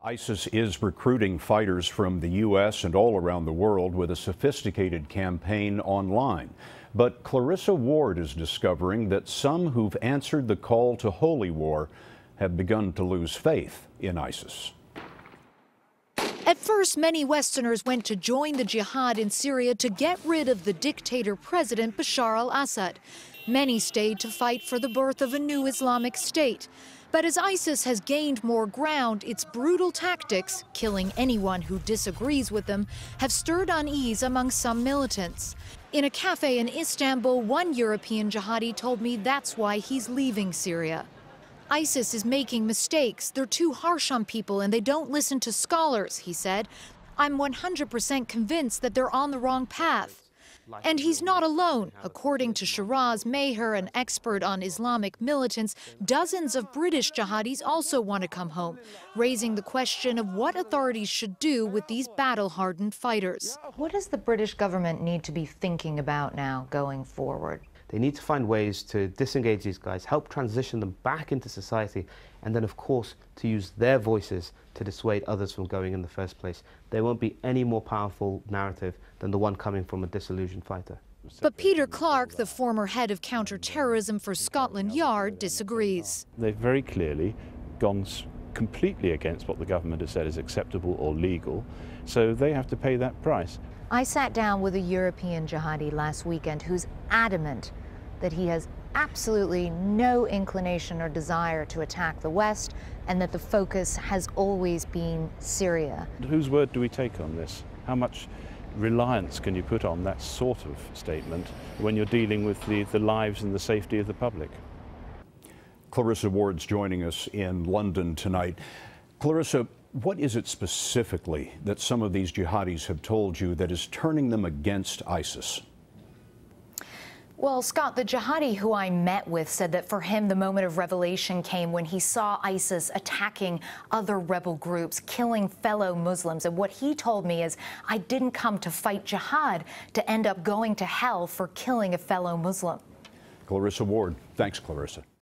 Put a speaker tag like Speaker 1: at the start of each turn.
Speaker 1: ISIS is recruiting fighters from the U.S. and all around the world with a sophisticated campaign online. But Clarissa Ward is discovering that some who've answered the call to holy war have begun to lose faith in ISIS.
Speaker 2: At first, many Westerners went to join the jihad in Syria to get rid of the dictator President Bashar al-Assad. Many stayed to fight for the birth of a new Islamic state. But as ISIS has gained more ground, its brutal tactics, killing anyone who disagrees with them, have stirred unease among some militants. In a cafe in Istanbul, one European jihadi told me that's why he's leaving Syria. ISIS is making mistakes. They're too harsh on people and they don't listen to scholars, he said. I'm 100% convinced that they're on the wrong path. And he's not alone. According to Shiraz Meher, an expert on Islamic militants, dozens of British jihadis also want to come home, raising the question of what authorities should do with these battle-hardened fighters.
Speaker 3: What does the British government need to be thinking about now going forward?
Speaker 4: They need to find ways to disengage these guys, help transition them back into society, and then, of course, to use their voices to dissuade others from going in the first place. There won't be any more powerful narrative than the one coming from a disillusioned fighter.
Speaker 2: But Peter Clark, the former head of counter-terrorism for Scotland Yard, disagrees.
Speaker 5: They've very clearly gone completely against what the government has said is acceptable or legal, so they have to pay that price.
Speaker 3: I sat down with a European jihadi last weekend who's adamant that he has absolutely no inclination or desire to attack the West and that the focus has always been Syria.
Speaker 5: Whose word do we take on this? How much reliance can you put on that sort of statement when you're dealing with the lives and the safety of the public?
Speaker 1: Clarissa Ward's joining us in London tonight. Clarissa, what is it specifically that some of these jihadis have told you that is turning them against ISIS?
Speaker 3: Well, Scott, the jihadi who I met with said that for him the moment of revelation came when he saw ISIS attacking other rebel groups, killing fellow Muslims. And what he told me is, I didn't come to fight jihad to end up going to hell for killing a fellow Muslim.
Speaker 1: Clarissa Ward. Thanks, Clarissa.